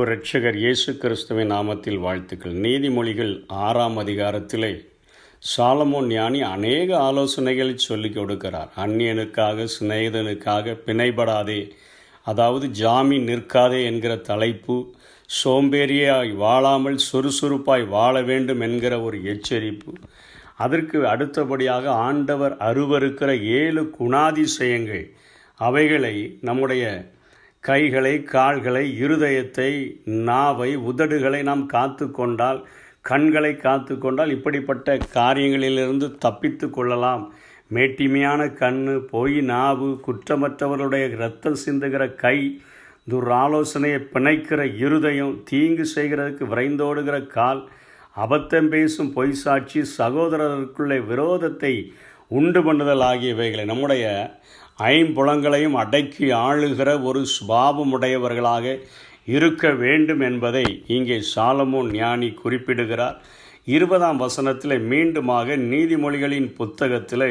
அன்பு இரட்சகர் இயேசு கிறிஸ்துவின் நாமத்தில் வாழ்த்துக்கள். நீதிமொழிகள் 6ஆம் அதிகாரத்திலே சாலமோன் ஞானி அநேக ஆலோசனைகளை சொல்லிக் கொடுக்கிறார். அந்நியனுக்காக சிநேகிதனுக்காக பிணைபடாதே, அதாவது ஜாமீன் நிற்காதே என்கிற தலைப்பு, சோம்பேறியாய் வாழாமல் சுறுசுறுப்பாய் வாழ வேண்டும் என்கிற ஒரு எச்சரிப்பு, அதற்கு அடுத்தபடியாக ஆண்டவர் அருவருக்கிற 7 குணாதிசயங்கள், அவைகளை நம்முடைய கைகளை, கால்களை, இருதயத்தை, நாவை, உதடுகளை நாம் காத்து கொண்டால், கண்களை காத்து கொண்டால் இப்படிப்பட்ட காரியங்களிலிருந்து தப்பித்து கொள்ளலாம். மேட்டிமையான கண், பொய் நாவு, குற்றமற்றவருடைய இரத்தம் சிந்துகிற கை, துராலோசனையை பிணைக்கிற இருதயம், தீங்கு செய்கிறதுக்கு விரைந்தோடுகிற கால், அபத்தம் பேசும் பொய் சாட்சி, சகோதரருக்குள்ளே விரோதத்தை உண்டு பண்ணுதல் ஆகியவைகளை நம்முடைய ஐம்புலங்களையும் அடக்கி ஆளுகிற ஒரு சுபாவமுடையவர்களாக இருக்க வேண்டும் என்பதை இங்கே சாலமோன் ஞானி குறிப்பிடுகிறார். 20ஆம் வசனத்தில் மீண்டுமாக நீதிமொழிகளின் புத்தகத்தில்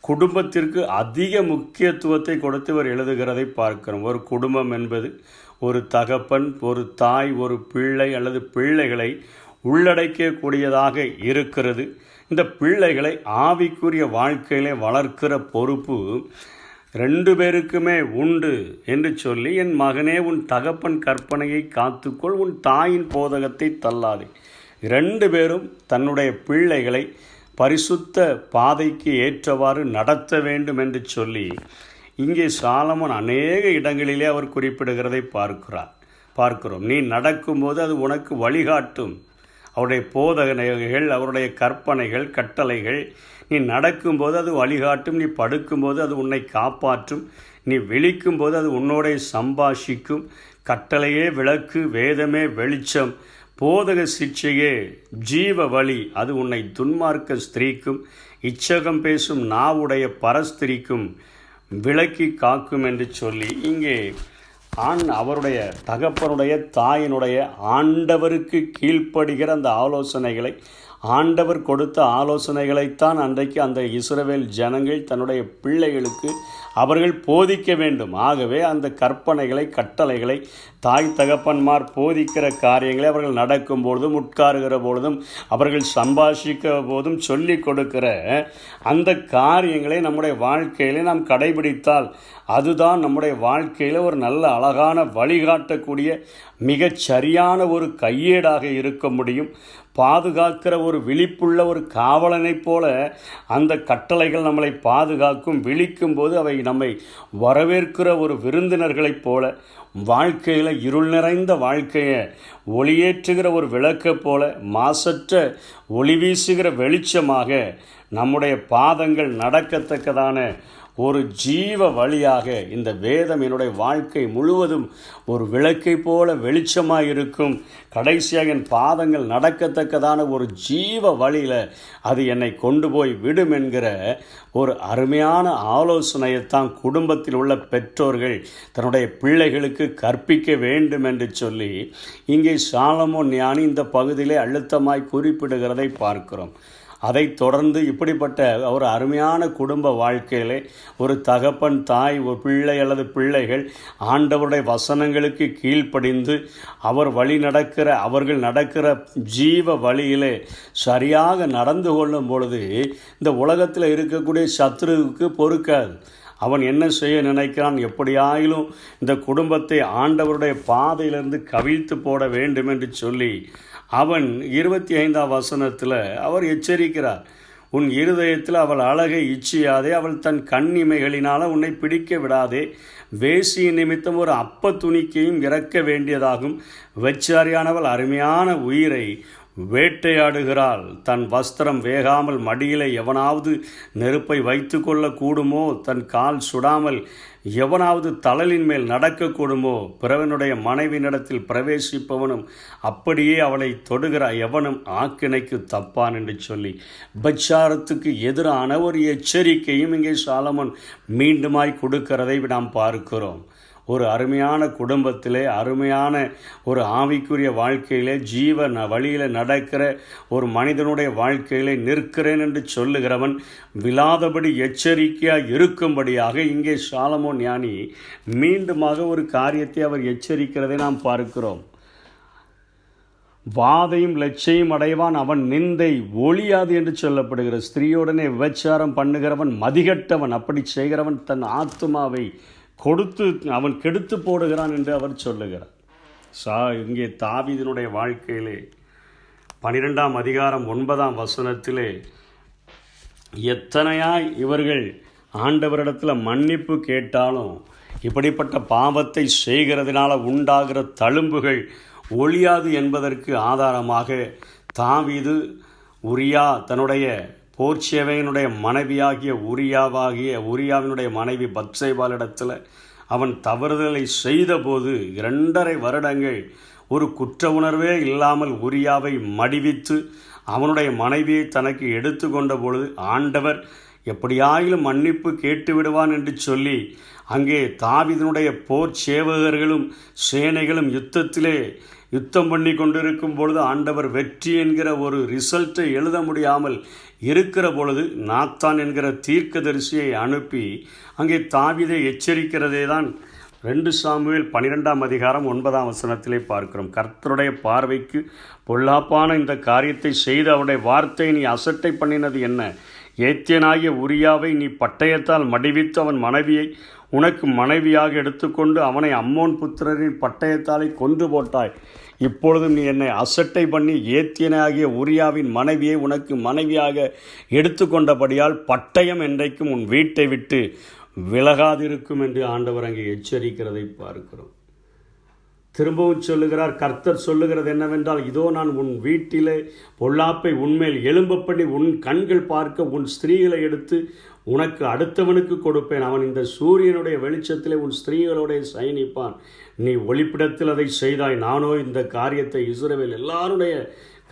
குடும்பத்திற்கு அதிக முக்கியத்துவத்தை கொடுத்து இவர் எழுதுகிறதை பார்க்கிறோம். ஒரு குடும்பம் என்பது ஒரு தகப்பன், ஒரு தாய், ஒரு பிள்ளை அல்லது பிள்ளைகளை உள்ளடக்கக்கூடியதாக இருக்கிறது. இந்த பிள்ளைகளை ஆவிக்குரிய வாழ்க்கையிலே வளர்க்கிற பொறுப்பு 2 பேருக்குமே உண்டு என்று சொல்லி, என் மகனே உன் தகப்பன் கற்பனையை காத்துக்கொள், உன் தாயின் போதகத்தை தள்ளாதே. 2 பேரும் தன்னுடைய பிள்ளைகளை பரிசுத்த பாதைக்கு ஏற்றவாறு நடத்த வேண்டும் என்று சொல்லி இங்கே சாலமோன் அநேக இடங்களிலே அவர் குறிப்பிடுகிறதை பார்க்கிறோம். நீ நடக்கும்போது அது உனக்கு வழிகாட்டும். அவருடைய போதனைகள், அவருடைய கற்பனைகள், கட்டளைகள், நீ நடக்கும்போது அது வழிகாட்டும், நீ படுக்கும்போது அது உன்னை காப்பாற்றும், நீ விழிக்கும்போது அது உன்னோட சம்பாஷிக்கும். கட்டளையே விளக்கு, வேதமே வெளிச்சம், போதக சிக்ஷையே ஜீவ வழி, அது உன்னை துன்மார்க்க ஸ்திரீக்கும் இச்சகம் பேசும் நாவுடைய பரஸ்திரிக்கும் விலக்கி காக்கும் என்று சொல்லி இங்கே அவருடைய தகப்பனுடைய தாயினுடைய ஆண்டவருக்கு கீழ்ப்படுகிற அந்த ஆலோசனைகளை, ஆண்டவர் கொடுத்த ஆலோசனைகளைத்தான் அன்றைக்கு அந்த இஸ்ரவேல் ஜனங்கள் தன்னுடைய பிள்ளைகளுக்கு அவர்கள் போதிக்க வேண்டும். ஆகவே அந்த கற்பனைகளை, கட்டளைகளை, தாய் தகப்பன்மார் போதிக்கிற காரியங்களை அவர்கள் நடக்கும் பொழுதும், உட்காருகிற பொழுதும், அவர்கள் சம்பாஷிக்கிற போதும் சொல்லிக் கொடுக்கிற அந்த காரியங்களை நம்முடைய வாழ்க்கையிலே நாம் கடைபிடித்தால் அதுதான் நம்முடைய வாழ்க்கையில் ஒரு நல்ல அழகான வழிகாட்டக்கூடிய மிகச் சரியான ஒரு கையேடாக இருக்க முடியும். பாதுகாக்கிற ஒரு விழிப்புள்ள ஒரு காவலனைப் போல அந்த கட்டளைகள் நம்மளை பாதுகாக்கும். விழிக்கும் போது அவை நம்மை வரவேற்கிற ஒரு விருந்தினர்களைப் போல, வாழ்க்கையில் இருள் நிறைந்த வாழ்க்கையை ஒளியேற்றுகிற ஒரு விளக்கைப் போல, மாசற்ற ஒளி வீசுகிற வெளிச்சமாக நம்முடைய பாதங்கள் நடக்கத்தக்கதான ஒரு ஜீவ வழியாக இந்த வேதம் என்னுடைய வாழ்க்கை முழுவதும் ஒரு விளக்கை போல வெளிச்சமாக இருக்கும். கடைசியாக என் பாதங்கள் நடக்கத்தக்கதான ஒரு ஜீவ வழியில் அது என்னை கொண்டு போய் விடும் என்கிற ஒரு அருமையான ஆலோசனையைத்தான் குடும்பத்தில் உள்ள பெற்றோர்கள் தன்னுடைய பிள்ளைகளுக்கு கற்பிக்க வேண்டும் என்று சொல்லி இங்கே சாலமோன் ஞானி இந்த பகுதியிலே அழுத்தமாய் குறிப்பிடுகிறதை பார்க்கிறோம். அதைத் தொடர்ந்து இப்படிப்பட்ட ஒரு அருமையான குடும்ப வாழ்க்கையிலே ஒரு தகப்பன், தாய், ஒரு பிள்ளை அல்லது பிள்ளைகள் ஆண்டவருடைய வசனங்களுக்கு கீழ்ப்படிந்து அவர்கள் நடக்கிற ஜீவ வழியிலே சரியாக நடந்து கொள்ளும் பொழுது இந்த உலகத்தில் இருக்கக்கூடிய சத்துருவுக்கு பொறுக்காது. அவன் என்ன செய்ய நினைக்கிறான், எப்படியாயிலும் இந்த குடும்பத்தை ஆண்டவருடைய பாதையிலிருந்து கவிழ்த்து போட வேண்டும் என்று சொல்லி அவன் 25ஆம் வசனத்தில் அவர் எச்சரிக்கிறார். உன் இருதயத்தில் அவள் அழகை இச்சியாதே, அவள் தன் கண்ணிமைகளினால் உன்னை பிடிக்க விடாதே, வேசியின் நிமித்தம் ஒரு அப்ப துணிக்கையும் இறக்க வேண்டியதாகும். வெச்சாரியானவள் அருமையான உயிரை வேட்டையாடுகிறாள். தன் வஸ்திரம் வேகாமல் மடியிலே எவனாவது நெருப்பை வைத்து கொள்ள கூடுமோ, தன் கால் சுடாமல் எவனாவது தழலின் மேல் நடக்கக்கூடுமோ, பிறவனுடைய மனைவியினிடத்தில் பிரவேசிப்பவனும் அப்படியே அவளை தொடுகிற எவனும் ஆக்கினைக்கு தப்பான் என்று சொல்லி பச்சாரத்துக்கு எதிரான ஒரு எச்சரிக்கையும் இங்கே சாலமோன் மீண்டுமாய் கொடுக்கிறதை நாம் பார்க்கிறோம். ஒரு அருமையான குடும்பத்திலே, அருமையான ஒரு ஆவிக்குரிய வாழ்க்கையிலே, வழியில் நடக்கிற ஒரு மனிதனுடைய வாழ்க்கையிலே நிற்கிறேன் என்று சொல்லுகிறவன் விழாதபடி எச்சரிக்கையாக இருக்கும்படியாக இங்கே சாலமோன் ஞானி மீண்டுமாக ஒரு காரியத்தை அவர் எச்சரிக்கிறதை நாம் பார்க்கிறோம். வாதையும் லட்சையும் அடைவான், அவன் நிந்தை ஒழியாது என்று சொல்லப்படுகிற ஸ்திரீயுடனே விபச்சாரம் பண்ணுகிறவன் மதிகட்டவன், அப்படி செய்கிறவன் தன் ஆத்துமாவை கொடுத்து அவன் கெடுத்து போடுகிறான் என்று அவர் சொல்லுகிறார். இங்கே தாவீதினுடைய வாழ்க்கையிலே 12ஆம் அதிகாரம் 9ஆம் வசனத்திலே எத்தனையாய் இவர்கள் ஆண்டவரிடத்தில் மன்னிப்பு கேட்டாலும் இப்படிப்பட்ட பாவத்தை செய்கிறதுனால உண்டாகிற தழும்புகள் ஒழியாது என்பதற்கு ஆதாரமாக தாவீது உரியா தன்னுடைய போர்ச்சேவையினுடைய மனைவியாகிய உரியாவினுடைய மனைவி பத்சேபாளிடத்தில் அவன் தவறுதலை செய்தபோது 2.5 வருடங்கள் ஒரு குற்ற உணர்வே இல்லாமல் உரியாவை மடிவித்து அவனுடைய மனைவியை தனக்கு எடுத்து கொண்ட பொழுது ஆண்டவர் எப்படியாயிலும் மன்னிப்பு கேட்டு விடுவான் என்று சொல்லி அங்கே தாவீதினுடைய போர் சேவகர்களும் சேனைகளும் யுத்தம் பண்ணி கொண்டிருக்கும் பொழுது ஆண்டவர் வெற்றி என்கிற ஒரு ரிசல்ட்டை எழுத முடியாமல் இருக்கிற பொழுது நாத்தான் என்கிற தீர்க்கதரிசியை அனுப்பி அங்கே தாவீதை எச்சரிக்கிறதே தான் 2 சாமுவேல் 12ஆம் அதிகாரம் 9ஆம் வசனத்திலே பார்க்கிறோம். கர்த்தருடைய பார்வைக்கு பொல்லாப்பான இந்த காரியத்தை செய்து அவருடைய வார்த்தையை நீ அசட்டை பண்ணினது என்ன? ஏத்தியனாகிய உரியாவை நீ பட்டயத்தால் மடிவித்து அவன் மனைவியை உனக்கு மனைவியாக எடுத்துக்கொண்டு அவனை அம்மோன் புத்திரரின் பட்டயத்தாலை கொன்று போட்டாய். இப்பொழுதும் நீ என்னை அசட்டை பண்ணி ஏத்தியனாகிய உரியாவின் மனைவியை உனக்கு மனைவியாக எடுத்துக்கொண்டபடியால் பட்டயம் என்றைக்கும் உன் வீட்டை விட்டு விலகாதிருக்கும் என்று ஆண்டவர் அங்கே எச்சரிக்கிறதை பார்க்கிறோம். திரும்பவும் சொல்லுகிறார், கர்த்தர் சொல்லுகிறது என்னவென்றால், இதோ நான் உன் வீட்டிலே பொல்லாப்பை உன்மேல் எழும்ப பண்ணி உன் கண்கள் பார்க்க உன் ஸ்திரீகளை எடுத்து உனக்கு அடுத்தவனுக்கு கொடுப்பேன். அவன் இந்த சூரியனுடைய வெளிச்சத்திலே உன் ஸ்திரீகளோட சயனிப்பான். நீ ஒளிப்பிடத்தில் அதை செய்தாய். நானோ இந்த காரியத்தை இஸ்ரவேல் எல்லாருடைய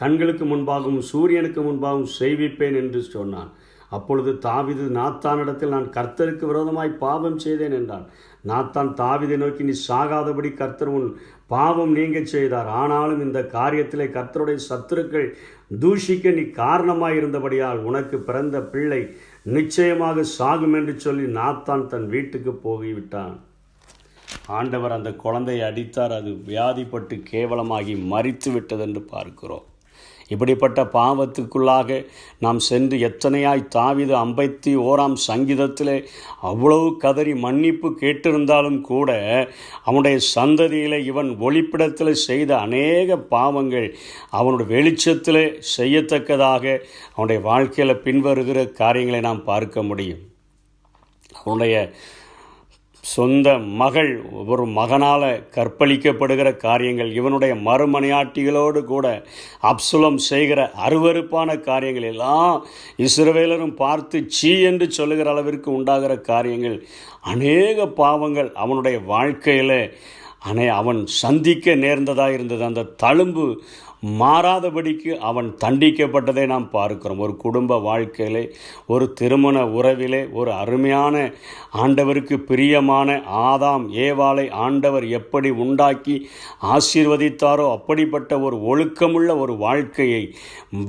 கண்களுக்கு முன்பாகவும் சூரியனுக்கு முன்பாகவும் செய்விப்பேன் என்று சொன்னான். அப்பொழுது தாவீது நாத்தானிடத்தில், நான் கர்த்தருக்கு விரோதமாய் பாவம் செய்தேன் என்றான். நாத்தான் தாவீதை நோக்கி, நீ சாகாதபடி கர்த்தர் உன் பாவம் நீங்க செய்தார். ஆனாலும் இந்த காரியத்திலே கர்த்தருடைய சத்துருக்கள் தூஷிக்க நீ காரணமாய் இருந்தபடியால் உனக்கு பிறந்த பிள்ளை நிச்சயமாக சாகும் என்று சொல்லி நாத்தான் தன் வீட்டுக்கு போய்விட்டான். ஆண்டவர் அந்த குழந்தையை அடித்தார். அது வியாதிப்பட்டு கேவலமாகி மரித்து விட்டது என்று பார்க்கிறோம். இப்படிப்பட்ட பாவத்துக்குள்ளாக நாம் சென்று எத்தனையாய் தாவீது 51ஆம் சங்கீதத்திலே அவ்வளவு கதறி மன்னிப்பு கேட்டிருந்தாலும் கூட அவனுடைய சந்ததியில் இவன் ஒளிப்பிடத்தில் செய்த அநேக பாவங்கள் அவனுடைய வெளிச்சத்தில் செய்யத்தக்கதாக அவனுடைய வாழ்க்கையில் பின்வருகிற காரியங்களை நாம் பார்க்க முடியும். அவனுடைய சொந்த மகள் ஒரு மகனால் கற்பழிக்கப்படுகிற காரியங்கள், இவனுடைய மறுமனையாட்டிகளோடு கூட அப்சுலம் செய்கிற அருவருப்பான காரியங்கள் எல்லாம் இஸ்ரவேலரும் பார்த்து சீ என்று சொல்லுகிற அளவிற்கு உண்டாகிற காரியங்கள், அநேக பாவங்கள் அவனுடைய வாழ்க்கையில் அவன் சந்திக்க நேர்ந்ததாக இருந்தது. அந்த தழும்பு மாறாதபடிக்கு அவன் தண்டிக்கப்பட்டதை நாம் பார்க்கிறோம். ஒரு குடும்ப வாழ்க்கையிலே, ஒரு திருமண உறவிலே, ஒரு அருமையான ஆண்டவருக்கு பிரியமான ஆதாம் ஏவாளை ஆண்டவர் எப்படி உண்டாக்கி ஆசீர்வதித்தாரோ அப்படிப்பட்ட ஒரு ஒழுக்கமுள்ள ஒரு வாழ்க்கையை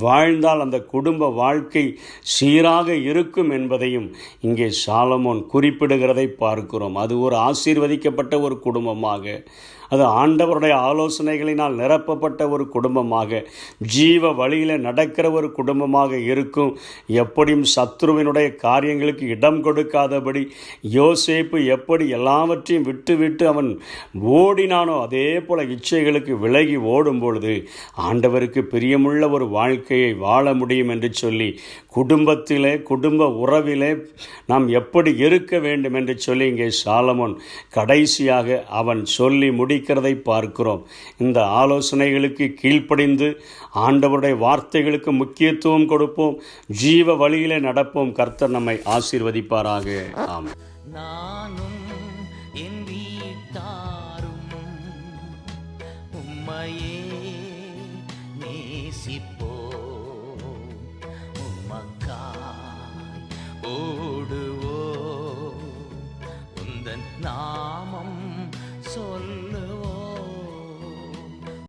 வாழ்ந்தால் அந்த குடும்ப வாழ்க்கை சீராக இருக்கும் என்பதையும் இங்கே சாலமோன் குறிப்பிடுகிறதை பார்க்கிறோம். அது ஒரு ஆசீர்வதிக்கப்பட்ட ஒரு குடும்பமாக, அது ஆண்டவருடைய ஆலோசனைகளினால் நிரப்பப்பட்ட ஒரு குடும்பமாக, ஜீவ வழியில் நடக்கிற ஒரு குடும்பமாக இருக்கும். எப்படியும் சத்ருவினுடைய காரியங்களுக்கு இடம் கொடுக்காதபடி யோசேப்பு எப்படி எல்லாவற்றையும் விட்டு அவன் ஓடினானோ அதே போல இச்சைகளுக்கு விலகி ஓடும் பொழுது ஆண்டவருக்கு பிரியமுள்ள ஒரு வாழ்க்கையை வாழ முடியும் என்று சொல்லி, குடும்பத்திலே குடும்ப உறவிலே நாம் எப்படி இருக்க வேண்டும் என்று சொல்லி இங்கே சாலமோன் கடைசியாக அவன் சொல்லி முடிக்கிறதை பார்க்கிறோம். இந்த ஆலோசனைகளுக்கு கீழ்ப்படிந்து ஆண்டவருடைய வார்த்தைகளுக்கு முக்கியத்துவம் கொடுப்போம், ஜீவ வழியிலே நடப்போம். கர்த்தர் நம்மை ஆசீர்வதிப்பாராக. ஆமென். நானும் என் வீட்டாரும் உம்மையே நேசிப்போம்.